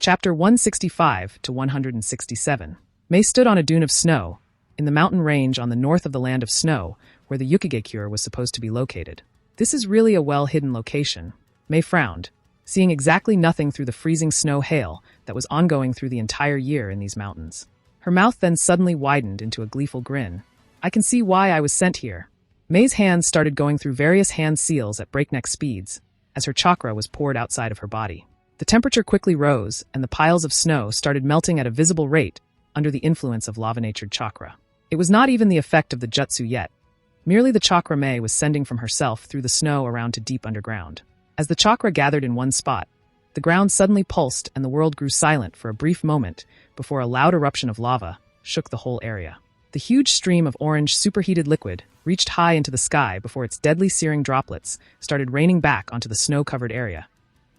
Chapter 165 to 167. Mei stood on a dune of snow, in the mountain range on the north of the land of snow, where the KasiCair was supposed to be located. This is really a well-hidden location. Mei frowned, seeing exactly nothing through the freezing snow hail that was ongoing through the entire year in these mountains. Her mouth then suddenly widened into a gleeful grin. I can see why I was sent here. Mei's hands started going through various hand seals at breakneck speeds, as her chakra was poured outside of her body. The temperature quickly rose, and the piles of snow started melting at a visible rate under the influence of lava-natured chakra. It was not even the effect of the jutsu yet. Merely the chakra Mei was sending from herself through the snow around to deep underground. As the chakra gathered in one spot, the ground suddenly pulsed and the world grew silent for a brief moment before a loud eruption of lava shook the whole area. The huge stream of orange superheated liquid reached high into the sky before its deadly searing droplets started raining back onto the snow-covered area,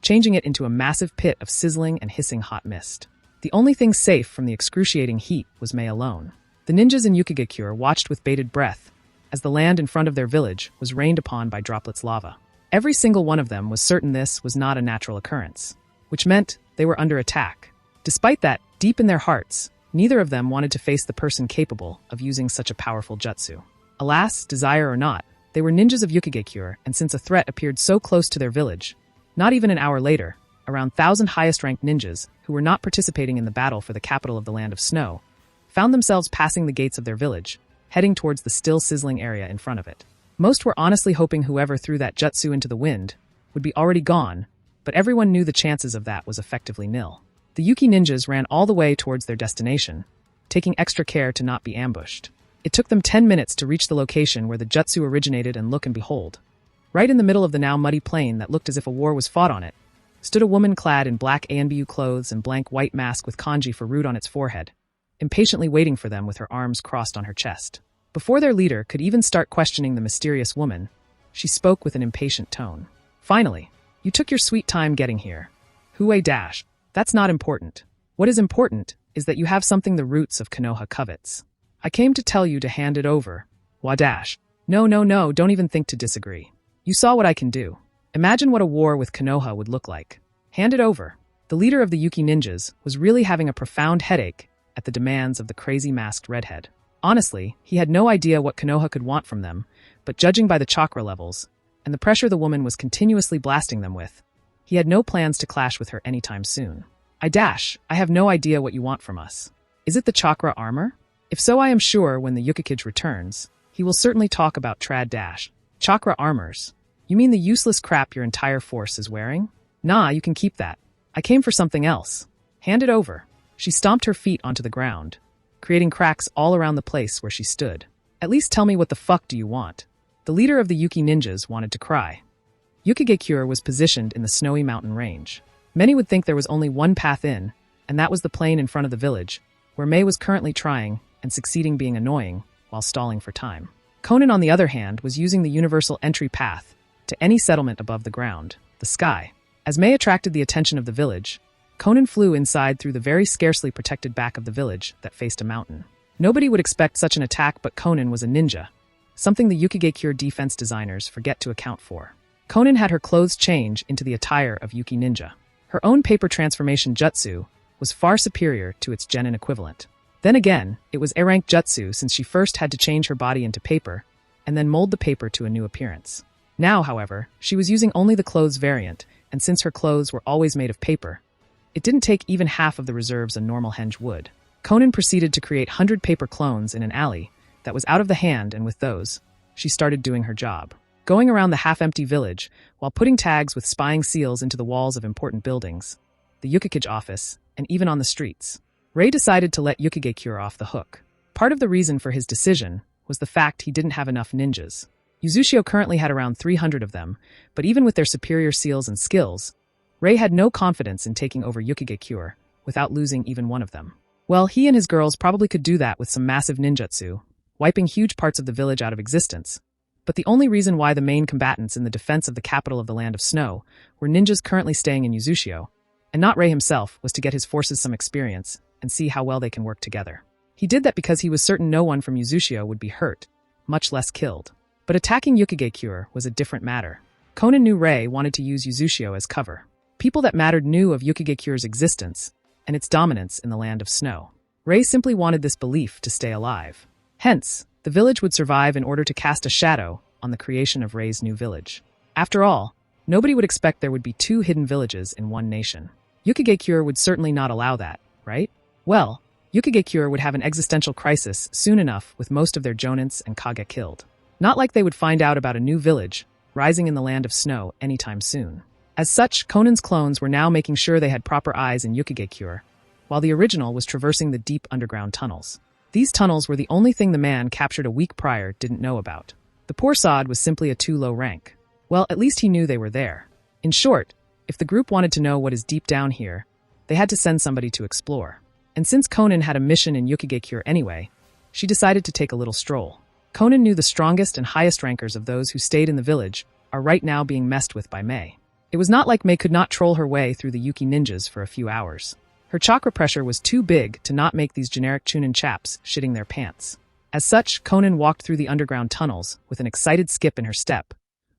changing it into a massive pit of sizzling and hissing hot mist. The only thing safe from the excruciating heat was Mei alone. The ninjas in KasiCair watched with bated breath as the land in front of their village was rained upon by droplets lava. Every single one of them was certain this was not a natural occurrence, which meant they were under attack. Despite that, deep in their hearts, neither of them wanted to face the person capable of using such a powerful jutsu. Alas, desire or not, they were ninjas of KasiCair, and since a threat appeared so close to their village, not even an hour later, around 1,000 highest-ranked ninjas, who were not participating in the battle for the capital of the land of snow, found themselves passing the gates of their village, heading towards the still sizzling area in front of it. Most were honestly hoping whoever threw that jutsu into the wind would be already gone, but everyone knew the chances of that was effectively nil. The Yuki ninjas ran all the way towards their destination, taking extra care to not be ambushed. It took them 10 minutes to reach the location where the jutsu originated, and look and behold. Right in the middle of the now muddy plain that looked as if a war was fought on it, stood a woman clad in black ANBU clothes and blank white mask with kanji for root on its forehead, impatiently waiting for them with her arms crossed on her chest. Before their leader could even start questioning the mysterious woman, she spoke with an impatient tone. Finally, you took your sweet time getting here. Hue dash. That's not important. What is important is that you have something the roots of Konoha covets. I came to tell you to hand it over. Wa dash. No, don't even think to disagree. You saw what I can do. Imagine what a war with Konoha would look like. Hand it over. The leader of the Yuki ninjas was really having a profound headache at the demands of the crazy masked redhead. Honestly, he had no idea what Konoha could want from them, but judging by the chakra levels, and the pressure the woman was continuously blasting them with, he had no plans to clash with her anytime soon. I have no idea what you want from us. Is it the chakra armor? If so, I am sure when the Yukikage returns, he will certainly talk about chakra armors. You mean the useless crap your entire force is wearing? Nah, you can keep that. I came for something else. Hand it over. She stomped her feet onto the ground, creating cracks all around the place where she stood. At least tell me what the fuck do you want? The leader of the Yuki ninjas wanted to cry. KasiCair was positioned in the snowy mountain range. Many would think there was only one path in, and that was the plain in front of the village, where Mei was currently trying and succeeding being annoying while stalling for time. Conan, on the other hand, was using the universal entry path to any settlement above the ground, the sky. As Mei attracted the attention of the village, Conan flew inside through the very scarcely protected back of the village that faced a mountain. Nobody would expect such an attack, but Conan was a ninja, something the KasiCair defense designers forget to account for. Conan had her clothes change into the attire of Yuki ninja. Her own paper transformation jutsu was far superior to its genin equivalent. Then again, it was A-rank jutsu, since she first had to change her body into paper and then mold the paper to a new appearance. Now, however, she was using only the clothes variant, and since her clothes were always made of paper, it didn't take even half of the reserves a normal henge would. Conan proceeded to create 100 paper clones in an alley that was out of the hand, and with those, she started doing her job. Going around the half-empty village while putting tags with spying seals into the walls of important buildings, the Yukikage office, and even on the streets. Rei decided to let KasiCair off the hook. Part of the reason for his decision was the fact he didn't have enough ninjas. Uzushio currently had around 300 of them, but even with their superior seals and skills, Rei had no confidence in taking over KasiCair without losing even one of them. Well, he and his girls probably could do that with some massive ninjutsu, wiping huge parts of the village out of existence. But the only reason why the main combatants in the defense of the capital of the land of snow were ninjas currently staying in Uzushio, and not Rei himself, was to get his forces some experience and see how well they can work together. He did that because he was certain no one from Uzushio would be hurt, much less killed. But attacking KasiCair was a different matter. Conan knew Rei wanted to use Uzushio as cover. People that mattered knew of Yukigekyure's existence and its dominance in the land of snow. Rei simply wanted this belief to stay alive. Hence, the village would survive in order to cast a shadow on the creation of Rei's new village. After all, nobody would expect there would be two hidden villages in one nation. Yukigekyure would certainly not allow that, right? Well, Yukigekyure would have an existential crisis soon enough with most of their jonins and kage killed. Not like they would find out about a new village rising in the land of snow anytime soon. As such, Conan's clones were now making sure they had proper eyes in Yukigekyure, while the original was traversing the deep underground tunnels. These tunnels were the only thing the man captured a week prior didn't know about. The poor sod was simply a too low rank. Well, at least he knew they were there. In short, if the group wanted to know what is deep down here, they had to send somebody to explore. And since Conan had a mission in Yukigekyure anyway, she decided to take a little stroll. Conan knew the strongest and highest rankers of those who stayed in the village are right now being messed with by Mei. It was not like Mei could not troll her way through the Yuki ninjas for a few hours. Her chakra pressure was too big to not make these generic Chunin chaps shitting their pants. As such, Conan walked through the underground tunnels with an excited skip in her step,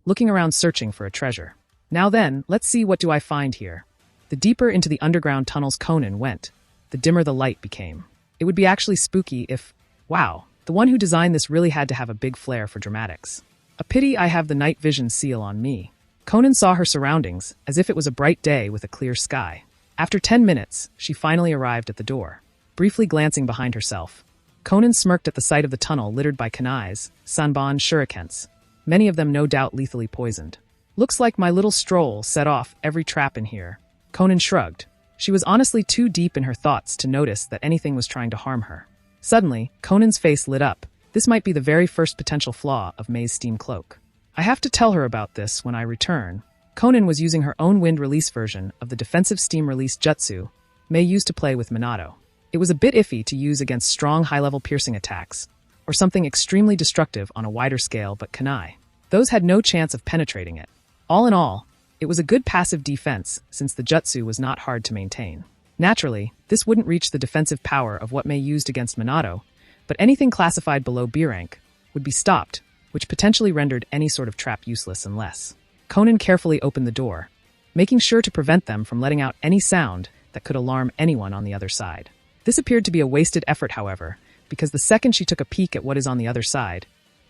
looking around searching for a treasure. Now then, let's see what do I find here. The deeper into the underground tunnels Conan went, the dimmer the light became. It would be actually spooky if, wow, the one who designed this really had to have a big flair for dramatics. A pity I have the night vision seal on me. Conan saw her surroundings as if it was a bright day with a clear sky. After 10 minutes, she finally arrived at the door. Briefly glancing behind herself, Conan smirked at the sight of the tunnel littered by kunais, sanbon shurikens, many of them no doubt lethally poisoned. Looks like my little stroll set off every trap in here. Conan shrugged. She was honestly too deep in her thoughts to notice that anything was trying to harm her. Suddenly, Conan's face lit up. This might be the very first potential flaw of Mei's steam cloak. I have to tell her about this when I return. Conan was using her own wind release version of the defensive steam release jutsu Mei used to play with Minato. It was a bit iffy to use against strong high-level piercing attacks, or something extremely destructive on a wider scale but kunai. Those had no chance of penetrating it. All in all, it was a good passive defense since the jutsu was not hard to maintain. Naturally, this wouldn't reach the defensive power of what Mei used against Minato, but anything classified below B rank would be stopped, which potentially rendered any sort of trap useless unless. Conan carefully opened the door, making sure to prevent them from letting out any sound that could alarm anyone on the other side. This appeared to be a wasted effort, however, because the second she took a peek at what is on the other side,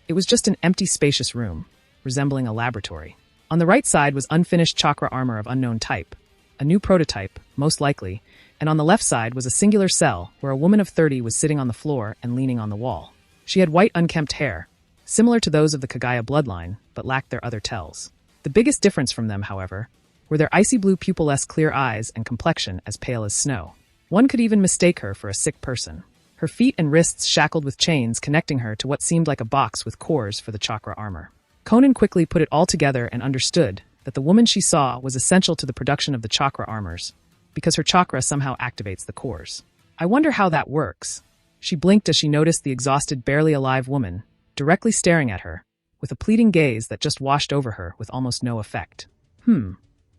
it was just an empty, spacious room, resembling a laboratory. On the right side was unfinished chakra armor of unknown type, a new prototype, most likely, and on the left side was a singular cell where a woman of 30 was sitting on the floor and leaning on the wall. She had white unkempt hair, similar to those of the Kagaya bloodline, but lacked their other tells. The biggest difference from them, however, were their icy blue pupilless clear eyes and complexion as pale as snow. One could even mistake her for a sick person. Her feet and wrists shackled with chains connecting her to what seemed like a box with cores for the chakra armor. Conan quickly put it all together and understood that the woman she saw was essential to the production of the chakra armors, because her chakra somehow activates the cores. I wonder how that works. She blinked as she noticed the exhausted, barely alive woman directly staring at her, with a pleading gaze that just washed over her with almost no effect.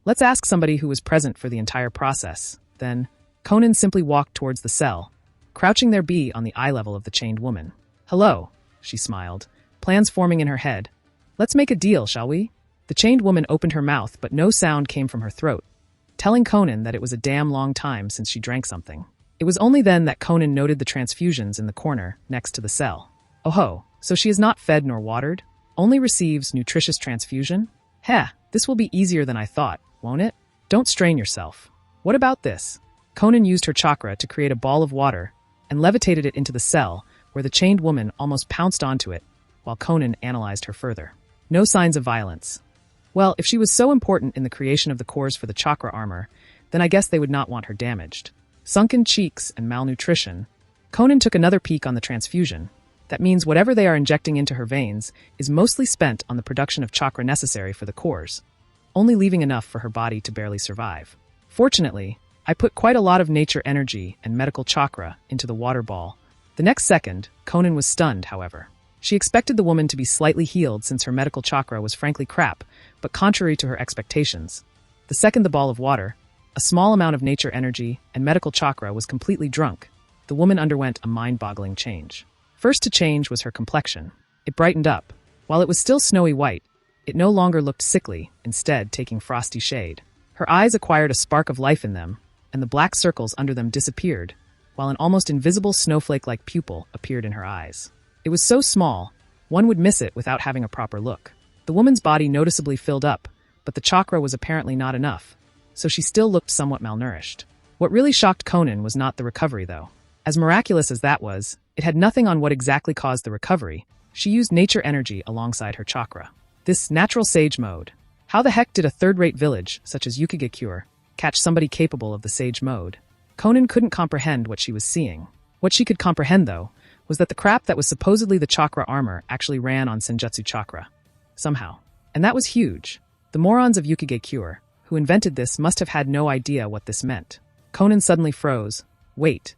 Let's ask somebody who was present for the entire process. Then, Conan simply walked towards the cell, crouching there B on the eye level of the chained woman. Hello, she smiled, plans forming in her head. Let's make a deal, shall we? The chained woman opened her mouth, but no sound came from her throat, telling Conan that it was a damn long time since she drank something. It was only then that Conan noted the transfusions in the corner next to the cell. Oh ho, so she is not fed nor watered? Only receives nutritious transfusion? Heh, this will be easier than I thought, won't it? Don't strain yourself. What about this? Conan used her chakra to create a ball of water and levitated it into the cell, where the chained woman almost pounced onto it, while Conan analyzed her further. No signs of violence. Well, if she was so important in the creation of the cores for the chakra armor, then I guess they would not want her damaged. Sunken cheeks and malnutrition. Conan took another peek on the transfusion. That means whatever they are injecting into her veins is mostly spent on the production of chakra necessary for the cores, only leaving enough for her body to barely survive. Fortunately, I put quite a lot of nature energy and medical chakra into the water ball. The next second, Conan was stunned, however. She expected the woman to be slightly healed since her medical chakra was frankly crap, but contrary to her expectations. The second the ball of water, a small amount of nature energy, and medical chakra was completely drunk, the woman underwent a mind-boggling change. First to change was her complexion. It brightened up. While it was still snowy white, it no longer looked sickly, instead taking frosty shade. Her eyes acquired a spark of life in them, and the black circles under them disappeared, while an almost invisible snowflake-like pupil appeared in her eyes. It was so small, one would miss it without having a proper look. The woman's body noticeably filled up, but the chakra was apparently not enough, so she still looked somewhat malnourished. What really shocked Conan was not the recovery, though. As miraculous as that was, it had nothing on what exactly caused the recovery. She used nature energy alongside her chakra. This natural sage mode. How the heck did a third-rate village, such as KasiCair, catch somebody capable of the sage mode? Conan couldn't comprehend what she was seeing. What she could comprehend, though, was that the crap that was supposedly the chakra armor actually ran on Senjutsu chakra. Somehow. And that was huge. The morons of KasiCair, who invented this, must have had no idea what this meant. Conan suddenly froze. Wait.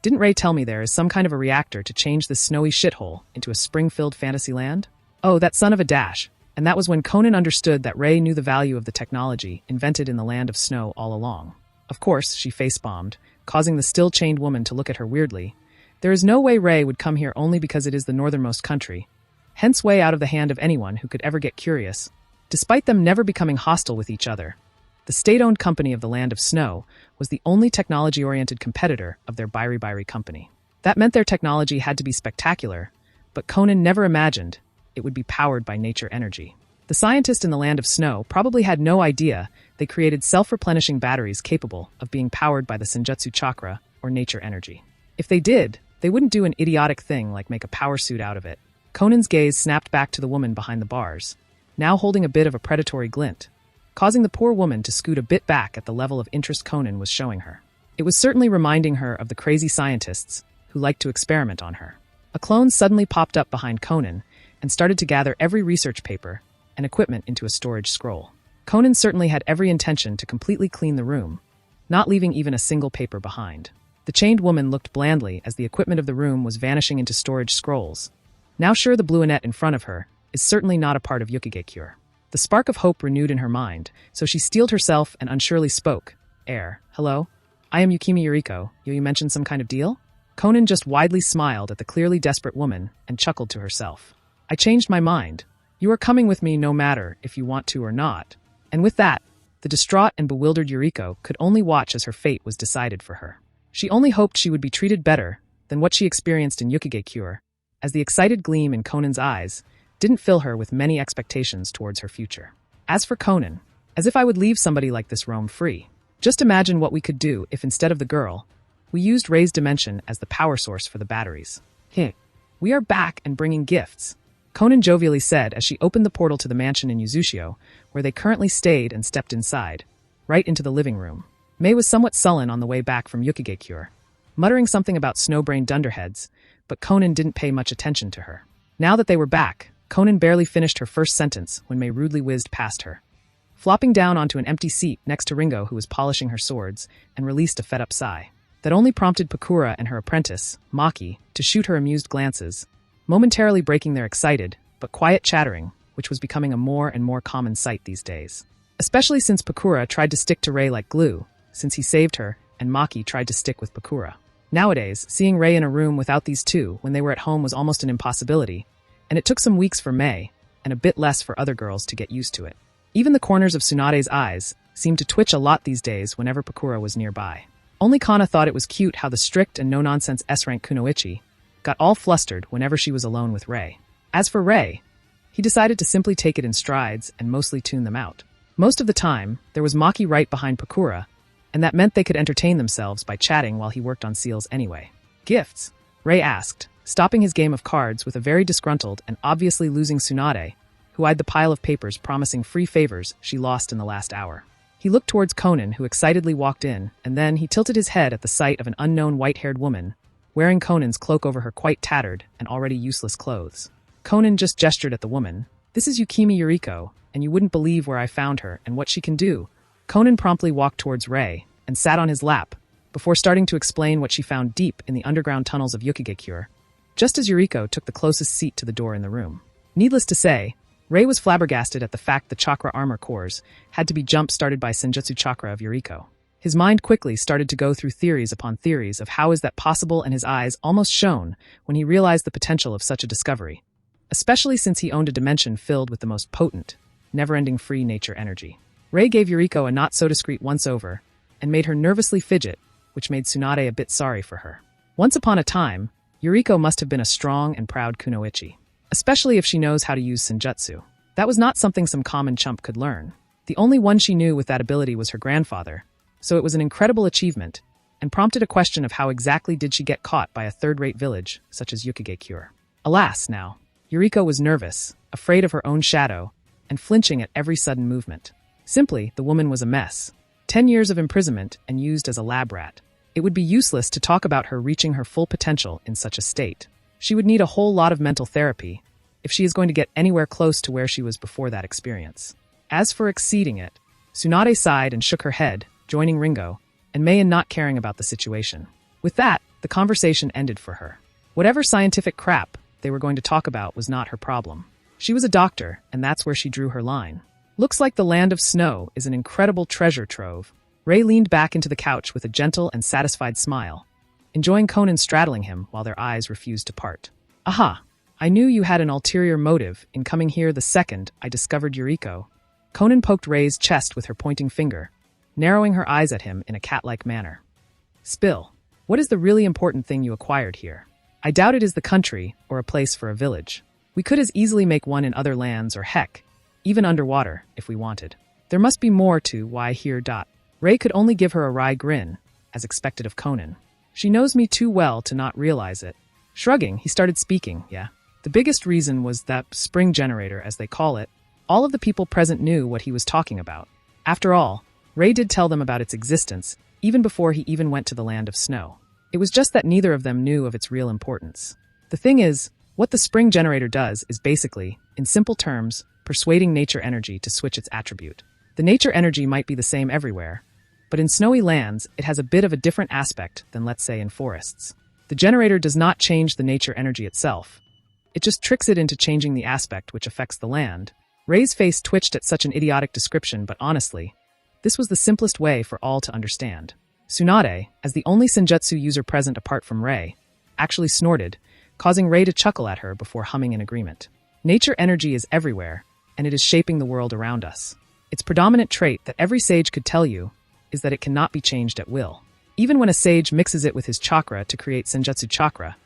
Didn't Ray tell me there is some kind of a reactor to change this snowy shithole into a spring-filled fantasy land? Oh, that son of a dash. And that was when Conan understood that Ray knew the value of the technology invented in the land of snow all along. Of course, she face-bombed, causing the still-chained woman to look at her weirdly. There is no way Ray would come here only because it is the northernmost country, hence way out of the hand of anyone who could ever get curious. Despite them never becoming hostile with each other, the state-owned company of the Land of Snow was the only technology-oriented competitor of their Bairi company. That meant their technology had to be spectacular, but Conan never imagined it would be powered by nature energy. The scientists in the Land of Snow probably had no idea they created self-replenishing batteries capable of being powered by the Senjutsu chakra or nature energy. If they did, they wouldn't do an idiotic thing like make a power suit out of it. Conan's gaze snapped back to the woman behind the bars, now holding a bit of a predatory glint, causing the poor woman to scoot a bit back at the level of interest Conan was showing her. It was certainly reminding her of the crazy scientists who liked to experiment on her. A clone suddenly popped up behind Conan and started to gather every research paper and equipment into a storage scroll. Conan certainly had every intention to completely clean the room, not leaving even a single paper behind. The chained woman looked blandly as the equipment of the room was vanishing into storage scrolls. Now sure, the bluinette in front of her is certainly not a part of KasiCair. The spark of hope renewed in her mind, so she steeled herself and unsurely spoke. Hello? I am Yukimi Yuriko. You mentioned some kind of deal? Conan just widely smiled at the clearly desperate woman and chuckled to herself. I changed my mind. You are coming with me no matter if you want to or not. And with that, the distraught and bewildered Yuriko could only watch as her fate was decided for her. She only hoped she would be treated better than what she experienced in KasiCair, as the excited gleam in Conan's eyes didn't fill her with many expectations towards her future. As for Conan, as if I would leave somebody like this roam free. Just imagine what we could do if instead of the girl, we used Ray's dimension as the power source for the batteries. We are back and bringing gifts, Conan jovially said as she opened the portal to the mansion in Yuzushio, where they currently stayed, and stepped inside, right into the living room. May was somewhat sullen on the way back from KasiCair, muttering something about snow-brained dunderheads, but Conan didn't pay much attention to her. Now that they were back, Conan barely finished her first sentence when May rudely whizzed past her, flopping down onto an empty seat next to Ringo, who was polishing her swords, and released a fed-up sigh. That only prompted Pakura and her apprentice, Maki, to shoot her amused glances, momentarily breaking their excited but quiet chattering, which was becoming a more and more common sight these days. Especially since Pakura tried to stick to Ray like glue, since he saved her, and Maki tried to stick with Pakura. Nowadays, seeing Ray in a room without these two when they were at home was almost an impossibility, and it took some weeks for May, and a bit less for other girls to get used to it. Even the corners of Tsunade's eyes seemed to twitch a lot these days whenever Pakura was nearby. Only Kana thought it was cute how the strict and no-nonsense S-rank Kunoichi got all flustered whenever she was alone with Ray. As for Ray, he decided to simply take it in strides and mostly tune them out. Most of the time, there was Maki right behind Pakura, and that meant they could entertain themselves by chatting while he worked on seals anyway. Gifts? Ray asked, stopping his game of cards with a very disgruntled and obviously losing Tsunade, who eyed the pile of papers promising free favors she lost in the last hour. He looked towards Conan, who excitedly walked in, and then he tilted his head at the sight of an unknown white-haired woman, wearing Conan's cloak over her quite tattered and already useless clothes. Conan just gestured at the woman. This is Yukimi Yuriko, and you wouldn't believe where I found her and what she can do. Conan promptly walked towards Ray and sat on his lap, before starting to explain what she found deep in the underground tunnels of KasiCair, just as Yuriko took the closest seat to the door in the room. Needless to say, Ray was flabbergasted at the fact the chakra armor cores had to be jump-started by Senjutsu chakra of Yuriko. His mind quickly started to go through theories upon theories of how is that possible, and his eyes almost shone when he realized the potential of such a discovery, especially since he owned a dimension filled with the most potent, never-ending free nature energy. Rei gave Yuriko a not-so-discreet once-over and made her nervously fidget, which made Tsunade a bit sorry for her. Once upon a time, Yuriko must have been a strong and proud kunoichi, especially if she knows how to use senjutsu. That was not something some common chump could learn. The only one she knew with that ability was her grandfather, so it was an incredible achievement, and prompted a question of how exactly did she get caught by a third-rate village such as Yukigekure. Alas, now, Yuriko was nervous, afraid of her own shadow, and flinching at every sudden movement. Simply, the woman was a mess. 10 years of imprisonment and used as a lab rat. It would be useless to talk about her reaching her full potential in such a state. She would need a whole lot of mental therapy if she is going to get anywhere close to where she was before that experience. As for exceeding it, Tsunade sighed and shook her head, joining Ringo, and Mei in not caring about the situation. With that, the conversation ended for her. Whatever scientific crap they were going to talk about was not her problem. She was a doctor, and that's where she drew her line. Looks like the land of snow is an incredible treasure trove. Rei leaned back into the couch with a gentle and satisfied smile, enjoying Conan straddling him while their eyes refused to part. Aha! I knew you had an ulterior motive in coming here the second I discovered Yuriko. Conan poked Rei's chest with her pointing finger, narrowing her eyes at him in a cat-like manner. Spill. What is the really important thing you acquired here? I doubt it is the country or a place for a village. We could as easily make one in other lands or heck, even underwater, if we wanted. There must be more to why here. Rei could only give her a wry grin, as expected of Conan. She knows me too well to not realize it. Shrugging, he started speaking, yeah. The biggest reason was that spring generator, as they call it. All of the people present knew what he was talking about. After all, Rei did tell them about its existence, even before he even went to the land of snow. It was just that neither of them knew of its real importance. The thing is, what the spring generator does is basically, in simple terms, persuading nature energy to switch its attribute. The nature energy might be the same everywhere, but in snowy lands, it has a bit of a different aspect than, let's say, in forests. The generator does not change the nature energy itself. It just tricks it into changing the aspect which affects the land. Rei's face twitched at such an idiotic description, but honestly, this was the simplest way for all to understand. Tsunade, as the only senjutsu user present apart from Rei, actually snorted, causing Rei to chuckle at her before humming in agreement. Nature energy is everywhere, and it is shaping the world around us. Its predominant trait that every sage could tell you is that it cannot be changed at will. Even when a sage mixes it with his chakra to create senjutsu chakra,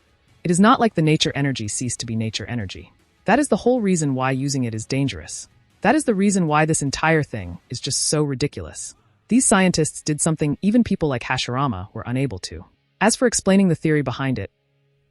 it is not like the nature energy ceased to be nature energy. That is the whole reason why using it is dangerous. That is the reason why this entire thing is just so ridiculous. These scientists did something even people like Hashirama were unable to. As for explaining the theory behind it,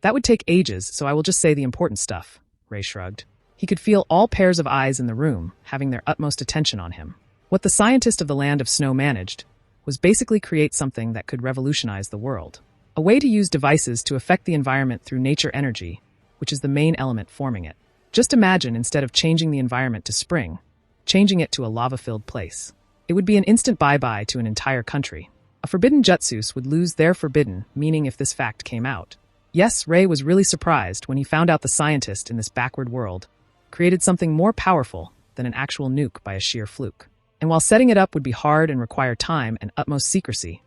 that would take ages, so I will just say the important stuff, Rei shrugged. He could feel all pairs of eyes in the room having their utmost attention on him. What the scientist of the land of snow managed was basically create something that could revolutionize the world. A way to use devices to affect the environment through nature energy, which is the main element forming it. Just imagine, instead of changing the environment to spring, changing it to a lava-filled place. It would be an instant bye-bye to an entire country. A forbidden jutsus would lose their forbidden meaning if this fact came out. Yes, Rei was really surprised when he found out the scientist in this backward world created something more powerful than an actual nuke by a sheer fluke. And while setting it up would be hard and require time and utmost secrecy,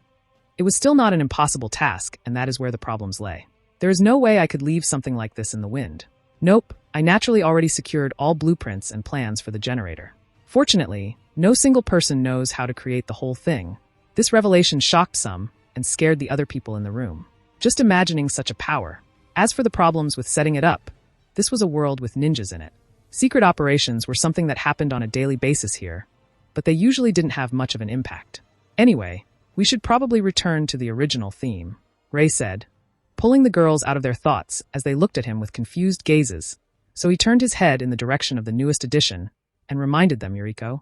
it was still not an impossible task, and that is where the problems lay. There is no way I could leave something like this in the wind. Nope, I naturally already secured all blueprints and plans for the generator. Fortunately, no single person knows how to create the whole thing. This revelation shocked some and scared the other people in the room. Just imagining such a power. As for the problems with setting it up, this was a world with ninjas in it. Secret operations were something that happened on a daily basis here, but they usually didn't have much of an impact. Anyway, we should probably return to the original theme, Rei said, pulling the girls out of their thoughts as they looked at him with confused gazes, so he turned his head in the direction of the newest edition and reminded them, Yuriko,